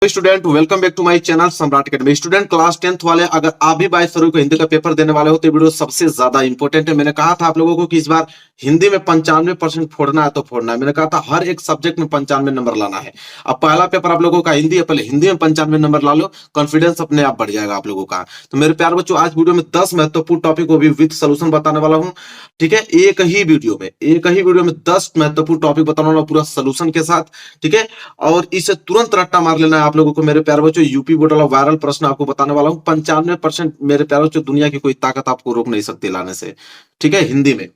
Student welcome back to my channel Samrat academy. Student class 10th वाले अगर आप भी 22 फरवरी को हिंदी का पेपर देने वाले हो तो वीडियो सबसे ज्यादा इंपॉर्टेंट है। मैंने कहा था आप लोगों को कि इस बार हिंदी में 95% फोड़ना है तो फोड़ना है। मैंने कहा था हर एक सब्जेक्ट में 95 नंबर लाना है। अब पहला पेपर आप लोगों का हिंदी है, पहले हिंदी में 95 नंबर ला लो, कॉन्फिडेंस अपने आप बढ़ जाएगा आप लोगों का। तो मेरे प्यार बच्चों, आज वीडियो में 10 महत्वपूर्ण टॉपिक को भी विद सोल्यूशन बताने वाला हूँ। ठीक है, एक ही वीडियो में 10 महत्वपूर्ण टॉपिक बताने वाला पूरा सोल्यूशन के साथ। ठीक है, और इसे तुरंत रट्टा मार लेना है आप लोगों को। मेरे प्यारे बच्चों, यूपी बोर्ड वाला वायरल प्रश्न आपको बताने वाला हूं। 95% मेरे प्यारे बच्चों, दुनिया की कोई ताकत आपको रोक नहीं सकती लाने से। ठीक है, हिंदी में।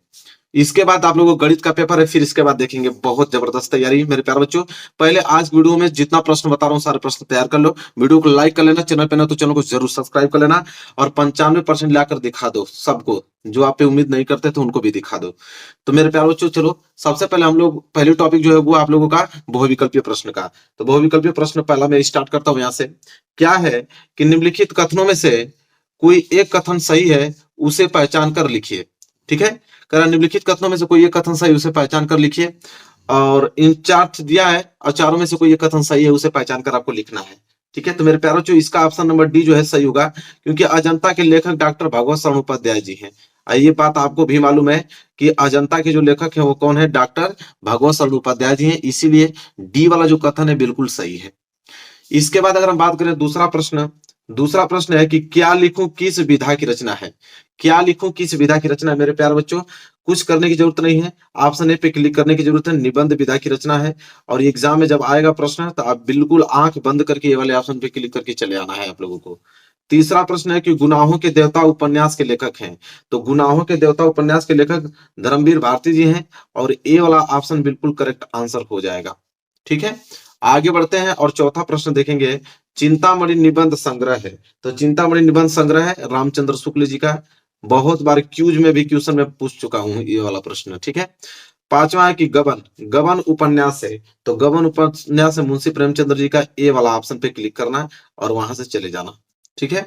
इसके बाद आप लोगों को गणित का पेपर है, फिर इसके बाद देखेंगे। बहुत जबरदस्त तैयारी मेरे प्यारे बच्चों। पहले आज वीडियो में जितना प्रश्न बता रहा हूँ सारे प्रश्न तैयार कर लो। वीडियो को लाइक कर लेना, चैनल पे ना तो चैनल को जरूर सब्सक्राइब कर लेना, और 95% लाकर दिखा दो सबको। जो आप पे उम्मीद नहीं करते तो उनको भी दिखा दो। तो मेरे प्यारे बच्चों, चलो सबसे पहले हम लोग पहले टॉपिक जो है वो आप लोगों का बहुविकल्पीय प्रश्न का। तो बहुविकल्पीय प्रश्न पहला मैं स्टार्ट करता हूं। यहाँ से क्या है कि निम्नलिखित कथनों में से कोई एक कथन सही है, उसे पहचान कर लिखिए। ठीक है, कह निम्नलिखित कथनों में से कोई एक कथन सही, उसे पहचान कर लिखिए। और इन चार दिया है और चारों में से कोई एक कथन सही है, उसे पहचान कर आपको लिखना है। ठीक है, तो मेरे प्यारों बच्चों, इसका ऑप्शन नंबर डी जो है सही होगा, क्योंकि अजंता के लेखक डॉक्टर भगवत शरण उपाध्याय जी हैं। ये बात आपको भी मालूम है कि अजंता के जो लेखक है वो कौन है, डॉक्टर भगवत शरण उपाध्याय जी हैं। इसीलिए डी वाला जो कथन है बिल्कुल सही है। इसके बाद अगर हम बात करें दूसरा प्रश्न है कि क्या लिखूं किस विधा की रचना है। क्या लिखूं किस विधा की रचना है। मेरे प्यारे बच्चों, कुछ करने की जरूरत नहीं है, ऑप्शन ए पे क्लिक करने की जरूरत है। निबंध विधा की रचना है, और एग्जाम में जब आएगा प्रश्न तो आप बिल्कुल आंख बंद करके ये वाले ऑप्शन पे क्लिक करके चले आना है आप लोगों को। तीसरा प्रश्न है कि गुनाहों के देवता उपन्यास के लेखक हैं। तो गुनाहों के देवता उपन्यास के लेखक धर्मवीर भारती जी हैं, और ए वाला ऑप्शन बिल्कुल करेक्ट आंसर हो जाएगा। ठीक है, आगे बढ़ते हैं और चौथा प्रश्न देखेंगे। चिंतामणि निबंध संग्रह है, तो चिंतामणि निबंध संग्रह है रामचंद्र शुक्ल जी का। बहुत बार क्यूज में भी क्वेश्चन में पूछ चुका हूं ये वाला प्रश्न। ठीक है, पांचवा है कि गबन उपन्यास है, तो गबन उपन्यास है मुंशी प्रेमचंद्र जी का। ए वाला ऑप्शन पे क्लिक करना है और वहां से चले जाना। ठीक है,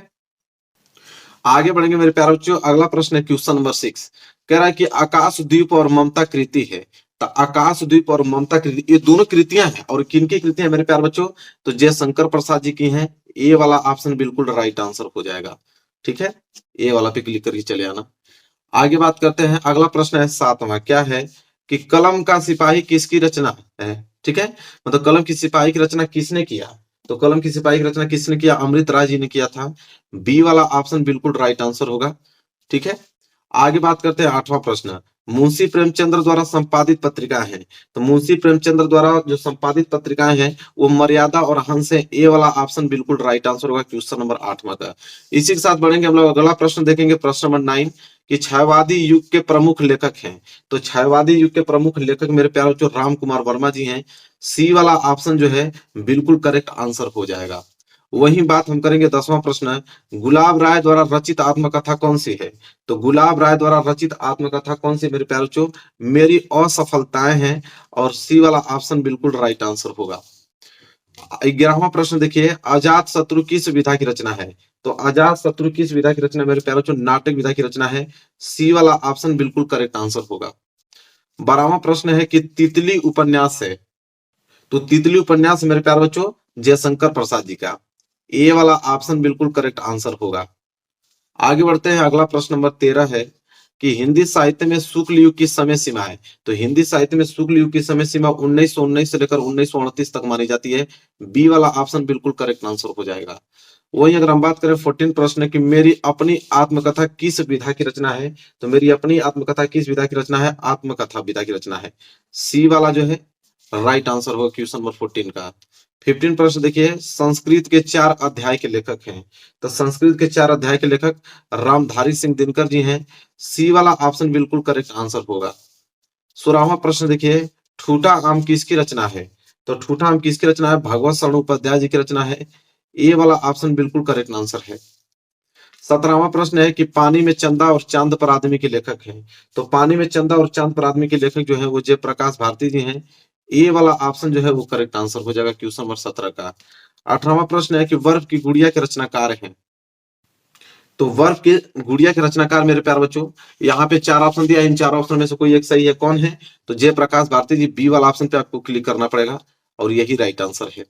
आगे बढ़ेंगे मेरे प्यारे बच्चों। अगला प्रश्न है क्वेश्चन नंबर 6। कह रहा है कि आकाश द्वीप और ममता कृति है। तो आकाश द्वीप और ममता कृति, ये दोनों कृतियां हैं, और किनकी कृतियां हैं मेरे प्यारे बच्चों, तो जयशंकर प्रसाद जी की हैं। ए वाला ऑप्शन बिल्कुल राइट आंसर हो जाएगा। ठीक है, ए वाला पे क्लिक करके चले आना। आगे बात करते हैं। अगला प्रश्न है 7वां। क्या है कि कलम का सिपाही किसकी रचना है। ठीक है, मतलब कलम की सिपाही की रचना किसने किया। तो कलम की सिपाही की रचना किसने किया, अमृत राय जी ने किया था। बी वाला ऑप्शन बिल्कुल राइट आंसर होगा। ठीक है, आगे बात करते हैं 8वां प्रश्न। मुंशी प्रेमचंद्र द्वारा संपादित पत्रिका है। तो मुंशी प्रेमचंद्र द्वारा जो संपादित पत्रिकाएं हैं वो मर्यादा और हंस है। ए वाला ऑप्शन बिल्कुल राइट आंसर होगा क्वेश्चन नंबर 8वां का। इसी के साथ बढ़ेंगे हम लोग, अगला प्रश्न देखेंगे, प्रश्न नंबर 9 कि छायावादी युग के प्रमुख लेखक हैं। तो छायावादी युग के प्रमुख लेखक मेरे प्यारे बच्चों राम कुमार वर्मा जी हैं। सी वाला ऑप्शन जो है बिल्कुल करेक्ट आंसर हो जाएगा। वही बात हम करेंगे 10वां प्रश्न। गुलाब राय द्वारा रचित आत्मकथा कौन सी है। तो गुलाब राय द्वारा रचित आत्मकथा कौन सी मेरे प्यारे बच्चों, मेरी असफलताएं हैं, और सी वाला ऑप्शन बिल्कुल राइट आंसर होगा। 11वां प्रश्न देखिए, अजात शत्रु किस विधा की रचना है। तो अजात शत्रु किस विधा की रचना मेरे प्यारे बच्चों, नाटक विधा की रचना है। सी वाला ऑप्शन बिल्कुल करेक्ट आंसर होगा। 12वां प्रश्न है कि तितली उपन्यास है। तो तितली उपन्यास मेरे प्यारे बच्चों जयशंकर प्रसाद जी का। ए वाला ऑप्शन बिल्कुल करेक्ट आंसर होगा। आगे बढ़ते हैं। अगला प्रश्न नंबर 13 है कि हिंदी साहित्य में शुक्ल युग की समय सीमा है। तो हिंदी साहित्य में शुक्ल युग की समय सीमा 1919 से लेकर 1938 तक मानी जाती है। बी वाला ऑप्शन बिल्कुल करेक्ट आंसर हो जाएगा। वही अगर हम बात करें 14 प्रश्न है कि मेरी अपनी आत्मकथा किस विधा की रचना है। तो मेरी अपनी आत्मकथा किस विधा की रचना है, आत्मकथा विधा की रचना है। सी वाला जो है राइट आंसर होगा क्वेश्चन नंबर 14 का। 15 प्रश्न देखिए, संस्कृत के 4 अध्याय के लेखक हैं। तो संस्कृत के 4 अध्याय के लेखक रामधारी सिंह दिनकर जी हैं। सी वाला ऑप्शन बिल्कुल करेक्ट आंसर होगा। 16वां प्रश्न देखिए, ठूठा आम किसकी रचना है। तो ठूठा आम किसकी रचना है, भगवत शरण उपाध्याय जी की रचना है। ए वाला ऑप्शन बिल्कुल करेक्ट आंसर है। 17वां प्रश्न है कि पानी में चंदा और चांद पर आदमी के लेखक हैं। तो पानी में चंदा और चांद पर आदमी के लेखक जो है वो जयप्रकाश भारती जी हैं। ए वाला ऑप्शन जो है वो करेक्ट आंसर हो जाएगा क्वेश्चन नंबर 17 का। 18वां प्रश्न है कि वर्फ की गुड़िया के रचनाकार हैं। तो वर्फ की गुड़िया के रचनाकार मेरे प्यारे बच्चों, यहाँ पे 4 ऑप्शन दिया है, इन 4 ऑप्शन में से कोई एक सही है। कौन है, तो जयप्रकाश भारती जी। बी वाला ऑप्शन पे आपको क्लिक करना पड़ेगा और यही राइट आंसर है।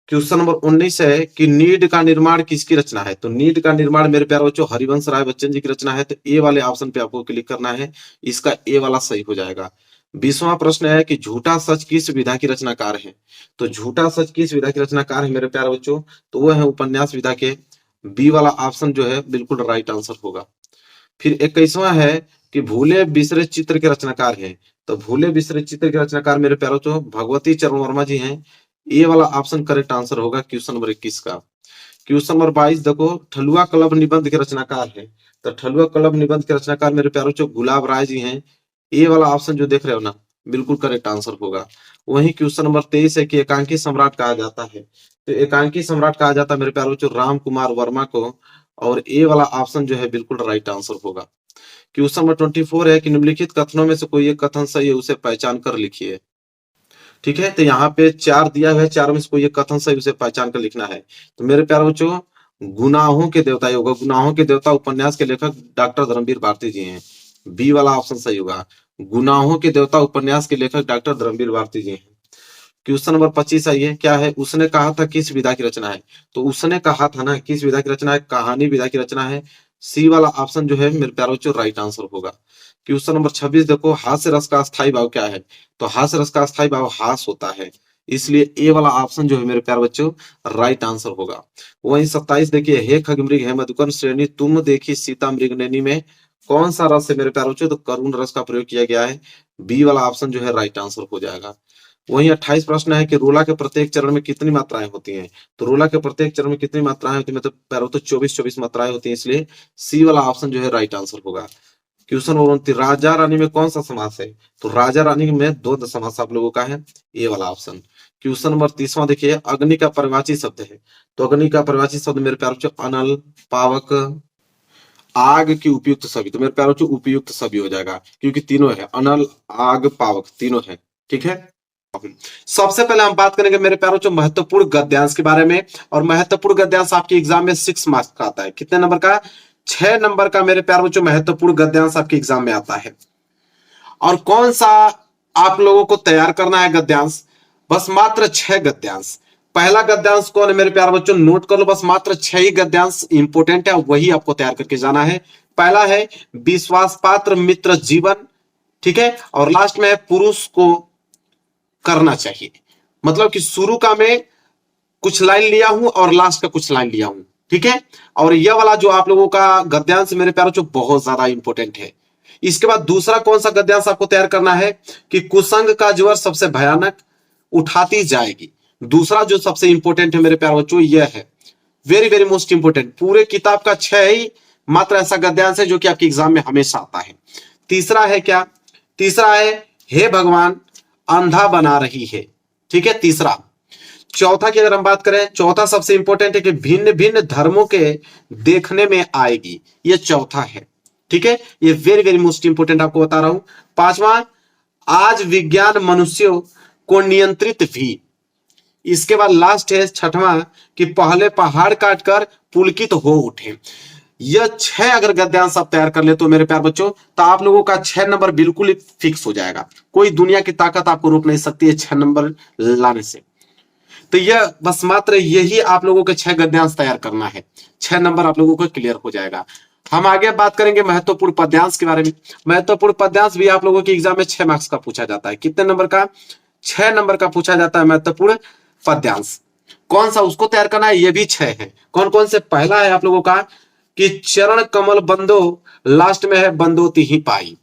क्वेश्चन नंबर 19 है कि नीड का निर्माण किसकी रचना है? तो नीड का निर्माण मेरे प्यारे बच्चों हरिवंश राय बच्चन जी की रचना है। तो ए वाले ऑप्शन पे आपको क्लिक करना है, इसका ए वाला सही हो जाएगा। 20वां प्रश्न है कि झूठा सच किस विधा की रचनाकार है? तो झूठा सच किस विधा की रचनाकार है मेरे प्यारे बच्चों? तो वो है उपन्यास विधा के। बी वाला ऑप्शन जो है बिल्कुल राइट आंसर होगा। फिर 21वां है कि भूले बिसरे चित्र के रचनाकार है। तो भूले बिसरे चित्र के रचनाकार मेरे प्यारे बच्चों भगवती चरण वर्मा जी हैं। ये वाला ऑप्शन करेक्ट आंसर होगा क्वेश्चन नंबर 21 का। क्वेश्चन नंबर 22 देखो, ठलुआ कलब निबंध के रचनाकार है। तो ठलुआ कलब निबंध के रचनाकार मेरे प्यारे बच्चों गुलाब राय जी हैं। ये वाला ऑप्शन जो देख रहे हो ना, बिल्कुल करेक्ट आंसर होगा। वहीं क्वेश्चन नंबर 23 है कि एकांकी सम्राट कहा जाता है। तो एकांकी सम्राट कहा जाता है मेरे प्यारे बच्चों राम कुमार वर्मा को, और ए वाला ऑप्शन जो है बिल्कुल राइट आंसर होगा। क्वेश्चन नंबर 24 है कि निम्नलिखित कथनों में से कोई एक कथन सही है, उसे पहचान कर लिखिए। ठीक है, तो यहाँ पे 4 दिया हुआ है, 4 में से कोई एक कथन सही उसे पहचान कर लिखना है। तो मेरे प्यारे बच्चों गुनाहों के देवता होगा, गुनाहों के देवता उपन्यास के लेखक डॉक्टर धर्मवीर भारती जी हैं। बी वाला ऑप्शन सही होगा। गुनाहों के देवता उपन्यास के लेखक डॉक्टर धर्मवीर भारती जी हैं। क्वेश्चन नंबर 25 आइए, क्या है? उसने कहा था किस विधा की रचना है? तो उसने कहा था ना किस विधा की रचना है? कहानी विधा की रचना है। सी वाला ऑप्शन जो है मेरे प्यारे बच्चों राइट आंसर होगा। क्वेश्चन नंबर 26 देखो, हास्य रस का अस्थायी भाव क्या है? तो हास्य रस का अस्थायी भाव हास होता है, इसलिए ए वाला ऑप्शन जो है मेरे प्यारे बच्चों राइट आंसर होगा। वहीं 27 देखिए, हे खगमृग हे मधुकर श्रेणी तुम देखी सीता मृगनयनी में कौन सा रस है मेरे प्यारे बच्चों? तो करुण रस का प्रयोग किया गया है। बी वाला ऑप्शन जो है राइट आंसर हो जाएगा। वहीं 28 प्रश्न है कि रोला के प्रत्येक चरण में कितनी मात्राएं होती हैं? तो रोला के प्रत्येक चरण में कितनी मात्राएं होती है? मतलब पैरों तो 24 मात्राएं होती हैं, इसलिए सी वाला ऑप्शन जो है राइट आंसर होगा। क्वेश्चन नंबर 29, राजा रानी में कौन सा समास है? तो राजा रानी में द्वंद समास आप लोगों का है, ए वाला ऑप्शन। क्वेश्चन नंबर 30वां देखिए, अग्नि का परिवाची शब्द है। तो अग्नि का परिवाची शब्द मेरे प्यारे बच्चों अनल, पावक, आग की उपयुक्त सभी। तो मेरे प्यारे बच्चों उपयुक्त सभी हो जाएगा, क्योंकि तीनों है, अनल, आग, पावक तीनों है। ठीक है, सबसे पहले हम बात करेंगे मेरे प्यारों जो महत्वपूर्ण गद्यांश के बारे में। और महत्वपूर्ण गद्यांश आपके एग्जाम में 6 मार्क्स का आता है। कितने नंबर का? 6 नंबर का मेरे प्यारों जो महत्वपूर्ण गद्यांश आपके एग्जाम में आता है। और कौन सा आप लोगों को तैयार करना है गद्यांश? बस मात्र 6 गद्यांश। पहला गद्यांश कौन है मेरे प्यारे बच्चों? नोट कर लो, बस मात्र 6 ही गद्यांश इंपोर्टेंट है, वही आपको तैयार करके जाना है। पहला है विश्वास पात्र मित्र जीवन, ठीक है, और लास्ट में है पुरुष को करना चाहिए। मतलब कि शुरू का मैं कुछ लाइन लिया हूं और लास्ट का कुछ लाइन लिया हूं, ठीक है। और यह वाला जो आप लोगों का गद्यांश मेरे प्यारों जो बहुत ज्यादा इंपॉर्टेंट है। इसके बाद दूसरा कौन सा गद्यांश आपको तैयार करना है कि कुसंग का ज्वर सबसे भयानक उठाती जाएगी। दूसरा जो सबसे इंपॉर्टेंट है मेरे प्यारे बच्चों यह है, वेरी वेरी मोस्ट इंपॉर्टेंट। पूरे किताब का 6 ही मात्र ऐसा गद्यांश है जो कि आपके एग्जाम में हमेशा आता है। तीसरा है क्या? तीसरा है हे भगवान अंधा बना रही है, ठीक है, तीसरा। चौथा की अगर हम बात करें, चौथा सबसे इंपॉर्टेंट है कि भिन्न भिन्न धर्मों के देखने में आएगी, ये चौथा है, ठीक है। ये वेरी वेरी मोस्ट इंपॉर्टेंट आपको बता रहा हूं। पांचवा, आज विज्ञान मनुष्यों को नियंत्रित भी। इसके बाद लास्ट है छठवां कि पहले पहाड़ काटकर पुलकित हो उठे। यह 6 अगर गद्यांश आप तैयार कर ले तो मेरे प्यार बच्चों, तो आप लोगों का 6 नंबर बिल्कुल फिक्स हो जाएगा। कोई दुनिया की ताकत आपको रोक नहीं सकती है 6 नंबर लाने से। तो यह बस मात्र यही आप लोगों के 6 गद्यांश तैयार करना है, 6 नंबर आप लोगों को क्लियर हो जाएगा। हम आगे बात करेंगे महत्वपूर्ण पद्यांश के बारे में। महत्वपूर्ण पद्यांश भी आप लोगों के एग्जाम में 6 मार्क्स का पूछा जाता है। कितने नंबर का? 6 नंबर का पूछा जाता है महत्वपूर्ण पद्यांश। कौन सा उसको तैयार करना है? ये भी 6 है। कौन कौन से? पहला है आप लोगों का कि चरण कमल बंदो, लास्ट में है बंदोती ही पाई।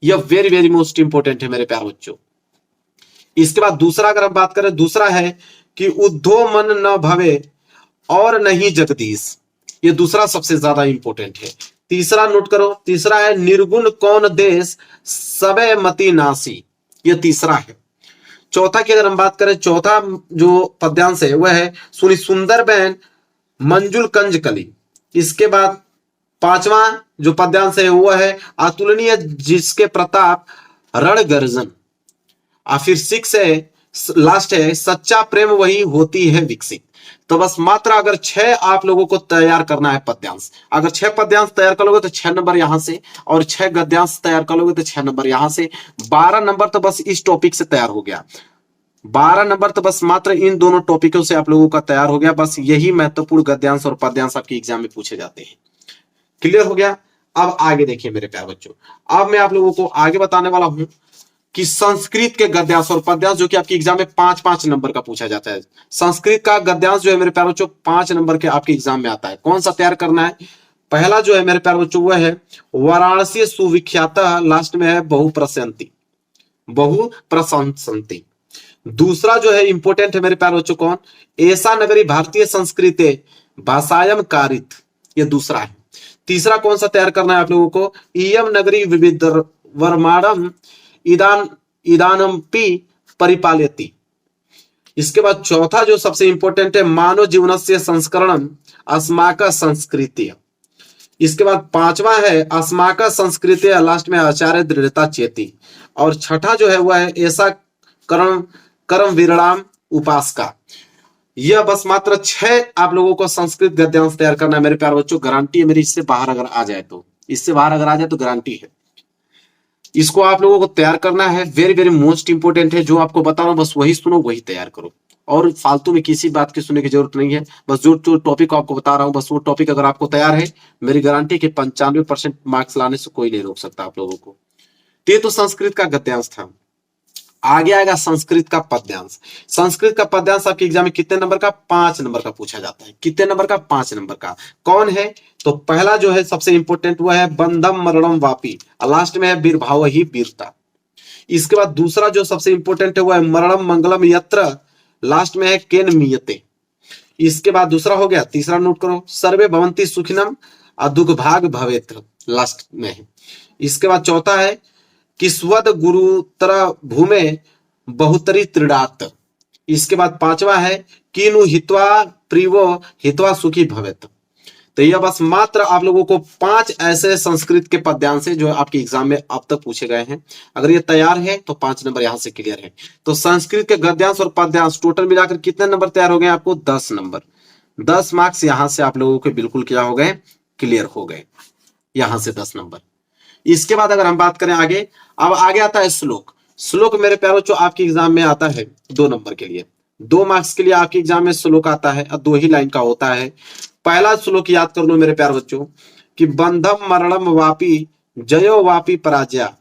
यह वेरी वेरी मोस्ट इंपोर्टेंट है मेरे प्यारे बच्चों। इसके बाद दूसरा अगर हम बात करें, दूसरा है कि उद्धो मन न भवे और नहीं जगदीश। ये दूसरा सबसे ज्यादा इंपॉर्टेंट है। तीसरा नोट करो, तीसरा है निर्गुण कौन देश सबे मति नासी। ये तीसरा है। चौथा की अगर हम बात करें, चौथा जो पद्यांश है वह है सुनी सुंदर बहन मंजुल कंज कली। इसके बाद पांचवा जो पद्यांश है वह है अतुलनीय जिसके प्रताप रण गर्जन। और फिर 6 है, लास्ट है सच्चा प्रेम वही होती है विकसित। तो बस मात्र अगर 6 आप लोगों को तैयार करना है पद्यांश। अगर 6 पद्यांश तैयार कर लोगे तो 6 नंबर यहां से, और 6 गद्यांश तैयार कर लोगे तो 6 नंबर यहां से, 12 नंबर तो बस इस टॉपिक से तैयार हो गया। 12 नंबर तो बस मात्र इन दोनों टॉपिकों से आप लोगों का तैयार हो गया। बस यही महत्वपूर्ण गद्यांश और पद्यांश आपके एग्जाम में पूछे जाते हैं। क्लियर हो गया। अब आगे देखिए मेरे प्यारे बच्चों, अब मैं आप लोगों को आगे बताने वाला हूं कि संस्कृत के गद्यांश और पद्यांश जो कि आपके एग्जाम में 5-5 नंबर का पूछा जाता है। संस्कृत का गद्यांश जो है मेरे प्यारे बच्चों 5 नंबर के आपके एग्जाम में आता है। कौन सा तैयार करना है? पहला जो है मेरे प्यारे बच्चों वह है वाराणसी सुविख्यात, लास्ट में है बहुप्रशंति, बहुप्रशंसन्ति। दूसरा जो है इंपोर्टेंट है मेरे प्यारे बच्चों, कौन? ऐसा नगरी भारतीय संस्कृति भाषायम कारित, ये दूसरा है। तीसरा कौन सा तैयार करना है आप लोगों को? इयम नगरी विविध वर्माणम इदानमपि परिपालयति। इसके बाद चौथा जो सबसे इंपॉर्टेंट है मानव जीवन से संस्करणम अस्माका संस्कृति। इसके बाद पांचवा है अस्माका संस्कृति, लास्ट में आचार्य दृढ़ता चेती। और छठा जो है वह है ऐसा कर्म कर्म विरणाम उपासका। यह बस मात्र 6 आप लोगों को संस्कृत गद्यांश तैयार करना है मेरे प्यारे बच्चों। गारंटी है मेरी, इससे बाहर अगर आ जाए तो, इससे बाहर अगर आ जाए तो गारंटी है। इसको आप लोगों को तैयार करना है। वेरी वेरी मोस्ट इंपोर्टेंट है। जो आपको बता रहा हूं बस वही सुनो, वही तैयार करो, और फालतू में किसी बात की सुनने की जरूरत नहीं है। बस जो जो टॉपिक आपको बता रहा हूं बस वो टॉपिक अगर आपको तैयार है, मेरी गारंटी के 95% मार्क्स लाने से कोई नहीं रोक सकता आप लोगों को। ये तो संस्कृत का गद्यांश था। आगे आएगा संस्कृत का पद्यांश। संस्कृत का पद्यांश आपके एग्जाम में कितने नंबर का? 5 नंबर का पूछा जाता है। कितने नंबर का? 5 नंबर का। कौन है? तो पहला जो है सबसे इंपॉर्टेंट वो है बंधम मरणम वापी, लास्ट में है वीरभाव ही वीरता। इसके बाद दूसरा जो सबसे इंपॉर्टेंट है वो है मरणम मंगलम यत्र, लास्ट में है केन मियते। इसके बाद दूसरा हो गया। तीसरा नोट करो सर्वे भवंती सुखिनम दुर्भाग भवेत, लास्ट में है। इसके बाद चौथा है किस्वद गुरुतर भूमे बहुतरी त्रिडात। इसके बाद पांचवा है किनु हित्वा प्रिवो हित्वा सुखी भवेत। तो यह बस मात्र आप लोगों को 5 ऐसे संस्कृत के पद्यांश है जो आपके एग्जाम में अब तक पूछे गए हैं। अगर ये तैयार है तो 5 नंबर यहां से क्लियर है। तो संस्कृत के गद्यांश और पद्यांश टोटल मिलाकर कितने नंबर तैयार हो गए आपको? 10 नंबर। 10 मार्क्स यहां से आप लोगों के बिल्कुल क्या हो गए? क्लियर हो गए। यहां से 10 नंबर। इसके बाद अगर हम बात करें आगे, अब आगे आता है श्लोक। श्लोक मेरे प्यारों जो आपके एग्जाम में आता है 2 नंबर के लिए, 2 मार्क्स के लिए आपके एग्जाम में श्लोक आता है और 2 ही लाइन का होता है। पहला श्लोक याद कर लो मेरे प्यारे बच्चों कि बंधम मरणम वापी जयो वापी पराजया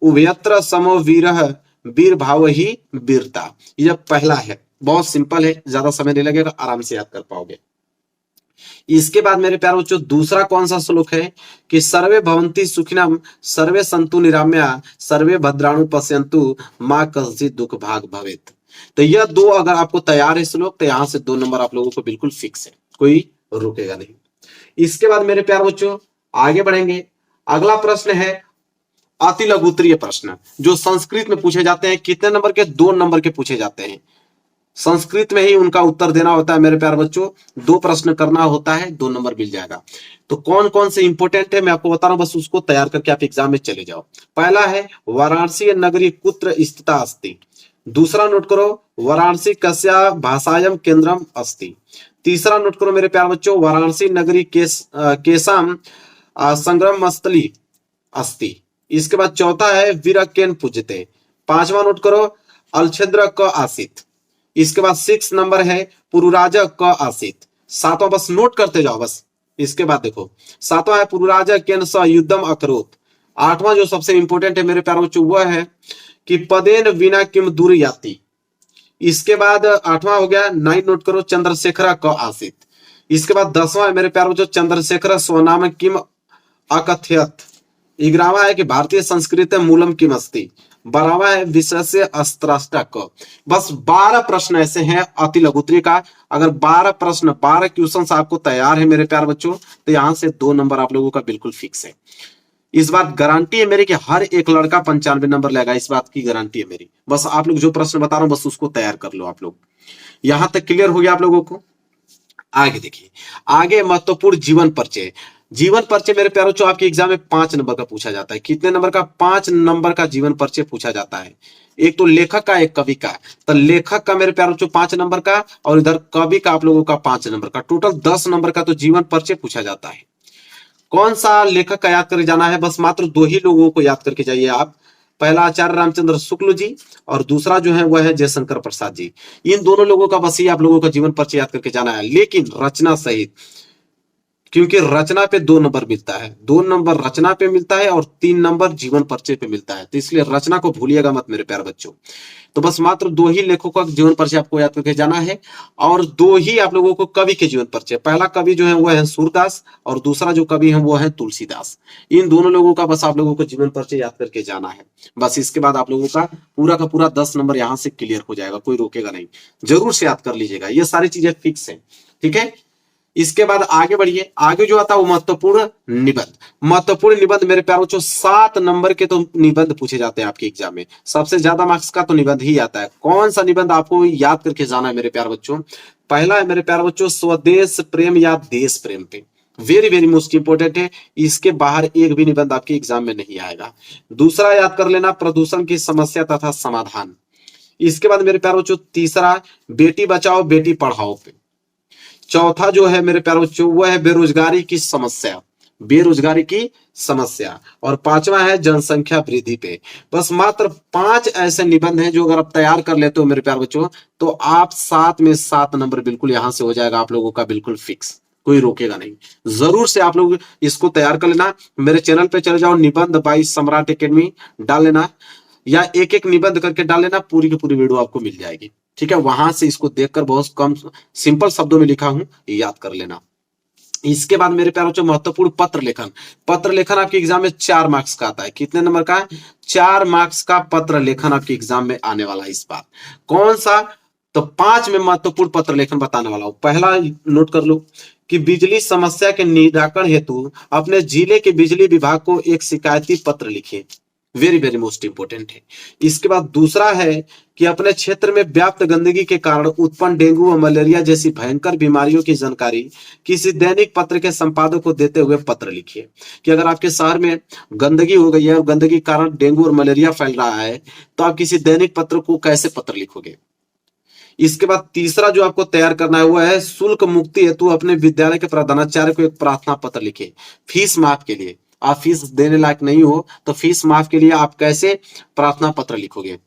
उभयत्र समो वीरः वीर भाव ही वीरता। यह पहला है, बहुत सिंपल है, ज्यादा समय नहीं लगेगा, आराम से याद कर पाओगे। इसके बाद मेरे प्यारे बच्चों दूसरा कौन सा श्लोक है कि सर्वे भवंती सुखिनम सर्वे संतु निराम्या सर्वे भद्राणु पश्यंतु मां कश्चित् दुख भाग भवेत। तो यह 2 अगर आपको तैयार है श्लोक तो यहां से 2 नंबर आप लोगों को बिल्कुल फिक्स है, कोई रुकेगा नहीं। इसके बाद मेरे प्यारे बच्चों आगे बढ़ेंगे। अगला प्रश्न है अति लघुत्तरीय प्रश्न जो संस्कृत में पूछे जाते हैं। कितने नंबर के? 2 नंबर के पूछे जाते हैं। संस्कृत में ही उनका उत्तर देना होता है मेरे प्यारे बच्चों। 2 प्रश्न करना होता है, 2 नंबर मिल जाएगा। तो कौन कौन से इंपोर्टेंट है मैं आपको बता रहा हूं, बस उसको तैयार करके आप एग्जाम में चले जाओ। पहला है वाराणसी नगरी कुत्र स्थिता अस्ति। दूसरा नोट करो वाराणसी कस्या भाषायम केंद्रम अस्ति। तीसरा नोट करो मेरे प्यारे बच्चों वाराणसी नगरी केसाम संग्राम स्थली अस्ति। इसके बाद चौथा है वीर केन पूजते। 5वां नोट करो अलछेद्र क आसित। इसके बाद 6 नंबर है पुरुराज क आसित। 7वां बस नोट करते जाओ बस। इसके बाद देखो 7वां है पुरुराज केन स युद्धम अकरोत। 8वां जो सबसे इंपॉर्टेंट है मेरे प्यारे बच्चों वह है कि पदेन विना किम दूर याति। इसके बाद 8वां हो गया 9 नोट करो चंद्रशेखर क आसित। इसके बाद 10वां है मेरे प्यारे बच्चों चंद्रशेखर स्वनाम किम अकथयत। 11वां है कि भारतीय संस्कृति मूलम किम अस्ति। 12वां है विषय से अस्त्राष्टक। बस 12 प्रश्न ऐसे हैं अति लघुत्तरीय का। अगर 12 प्रश्न 12 क्वेश्चन आपको तैयार है मेरे प्यारे बच्चों तो यहां से 2 नंबर आप लोगों का बिल्कुल फिक्स है। इस बात गारंटी है मेरी कि हर एक लड़का 95 नंबर लेगा, इस बात की गारंटी है मेरी। बस आप लोग जो प्रश्न बता रहा हूं बस उसको तैयार कर लो आप लोग। यहां तक क्लियर हो गया आप लोगों को। आगे देखिए, आगे महत्वपूर्ण जीवन परिचय। जीवन परिचय मेरे प्यारों जो आपके एग्जाम में 5 नंबर का पूछा जाता है। कितने नंबर का? 5 नंबर का जीवन परिचय पूछा जाता है। एक तो लेखक का, एक कवि का। तो लेखक का मेरे प्यारों जो 5 नंबर का और इधर कवि का आप लोगों का 5 नंबर का, टोटल 10 नंबर का तो जीवन परिचय पूछा जाता है। कौन सा लेखक का याद करके जाना है? बस मात्र 2 ही लोगों को याद करके जाइए आप। पहला आचार्य रामचंद्र शुक्ल जी और दूसरा जो है वह है जयशंकर प्रसाद जी। इन दोनों लोगों का बस ये आप लोगों का जीवन परिचय याद करके जाना है, लेकिन रचना सहित, क्योंकि रचना पे 2 नंबर मिलता है, 2 नंबर रचना पे मिलता है और 3 नंबर जीवन परिचय पे मिलता है, तो इसलिए रचना को भूलिएगा मत मेरे प्यारे बच्चों। तो बस मात्र 2 ही लेखकों का जीवन परिचय आपको याद करके जाना है और 2 ही आप लोगों को कवि के जीवन परिचय। पहला कवि जो है वो है सूरदास और दूसरा जो कवि है वो है तुलसीदास। इन दोनों लोगों का बस आप लोगों को जीवन परिचय याद करके जाना है। बस इसके बाद आप लोगों का पूरा 10 नंबर यहाँ से क्लियर हो जाएगा, कोई रोकेगा नहीं। जरूर से याद कर लीजिएगा, ये सारी चीजें फिक्स है, ठीक है। इसके बाद आगे बढ़िए, आगे जो आता है वो महत्वपूर्ण निबंध। महत्वपूर्ण निबंध मेरे प्यारों बच्चों 7 नंबर के तो निबंध पूछे जाते हैं आपके एग्जाम में, सबसे ज्यादा मार्क्स का तो निबंध ही आता है। कौन सा निबंध आपको याद करके जाना है मेरे प्यारे बच्चों? पहला है मेरे प्यारे बच्चों स्वदेश प्रेम या देश प्रेम पे, वेरी वेरी मोस्ट इंपोर्टेंट है, इसके बाहर एक भी निबंध आपके एग्जाम में नहीं आएगा। दूसरा याद कर लेना प्रदूषण की समस्या तथा समाधान। इसके बाद मेरे प्यारे बच्चों तीसरा बेटी बचाओ बेटी पढ़ाओ पे। चौथा जो है मेरे प्यारे बच्चों वो है बेरोजगारी की समस्या, बेरोजगारी की समस्या। और पांचवा है जनसंख्या वृद्धि पे। बस मात्र 5 ऐसे निबंध हैं जो अगर आप तैयार कर लेते हो मेरे प्यारे बच्चों तो आप 7 में 7 नंबर बिल्कुल यहां से हो जाएगा आप लोगों का, बिल्कुल फिक्स, कोई रोकेगा नहीं। जरूर से आप लोग इसको तैयार कर लेना। मेरे चैनल पे चले जाओ, निबंध बाय सम्राट एकेडमी डाल लेना या एक एक निबंध करके डाल लेना, पूरी की पूरी वीडियो आपको मिल जाएगी, ठीक है। वहां से इसको देखकर बहुत कम सिंपल शब्दों में लिखा हूं, याद कर लेना। इसके बाद मेरे प्यारे बच्चों महत्वपूर्ण पत्र लेखन। पत्र लेखन आपके एग्जाम में 4 मार्क्स का आता है। कितने नंबर का? 4 मार्क्स का पत्र लेखन आपके एग्जाम में आने वाला है इस बार। कौन सा? तो 5 में महत्वपूर्ण पत्र लेखन बताने वाला हूं। पहला नोट कर लो कि बिजली समस्या के निराकरण हेतु अपने जिले के बिजली विभाग को एक शिकायती पत्र लिखिए, वेरी वेरी मोस्ट इंपोर्टेंट है। इसके बाद दूसरा है कि अपने क्षेत्र में व्याप्त गंदगी के कारण उत्पन्न डेंगू और मलेरिया जैसी भयंकर बीमारियों की जानकारी किसी दैनिक पत्र के संपादक को देते हुए पत्र लिखिए कि अगर आपके शहर में गंदगी हो गई है और गंदगी के कारण डेंगू और मलेरिया फैल रहा है तो आप किसी दैनिक पत्र को कैसे पत्र लिखोगे। इसके बाद तीसरा जो आपको तैयार करना है वो है शुल्क मुक्ति हेतु अपने विद्यालय के प्रधानाचार्य को एक प्रार्थना पत्र लिखे, फीस माफ के लिए। आप फीस देने लायक नहीं हो तो फीस माफ के लिए आप कैसे प्रार्थना पत्र लिखोगे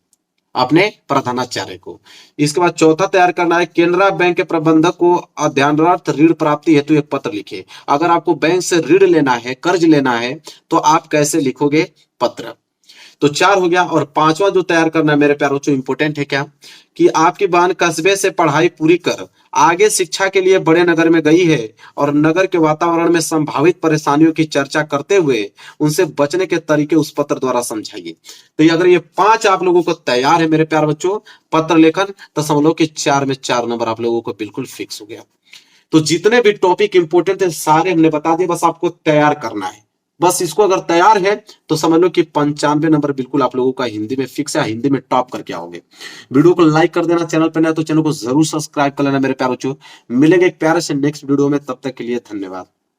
अपने प्रधानाचार्य को। इसके बाद चौथा तैयार करना है केनरा बैंक के प्रबंधक को अध्ययनरत ऋण प्राप्ति हेतु एक पत्र लिखे। अगर आपको बैंक से ऋण लेना है, कर्ज लेना है तो आप कैसे लिखोगे पत्र। तो 4 हो गया। और 5वां जो तैयार करना है मेरे प्यारों जो इंपोर्टेंट है क्या कि आपकी बहन कस्बे से पढ़ाई पूरी कर आगे शिक्षा के लिए बड़े नगर में गई है और नगर के वातावरण में संभावित परेशानियों की चर्चा करते हुए उनसे बचने के तरीके उस पत्र द्वारा समझाइए। तो अगर ये 5 आप लोगों को तैयार है मेरे प्यारे बच्चों पत्र लेखन, तो समझ लो कि 4 में 4 नंबर आप लोगों को बिल्कुल फिक्स हो गया। तो जितने भी टॉपिक इंपोर्टेंट है सारे हमने बता दिए, बस आपको तैयार करना है। बस इसको अगर तैयार है तो समझ लो कि 95 नंबर बिल्कुल आप लोगों का हिंदी में फिक्स है, हिंदी में टॉप करके आओगे। वीडियो को लाइक कर देना, चैनल पर नया तो चैनल को जरूर सब्सक्राइब कर लेना मेरे प्यारे बच्चों। मिलेंगे एक प्यारे से नेक्स्ट वीडियो में, तब तक के लिए धन्यवाद।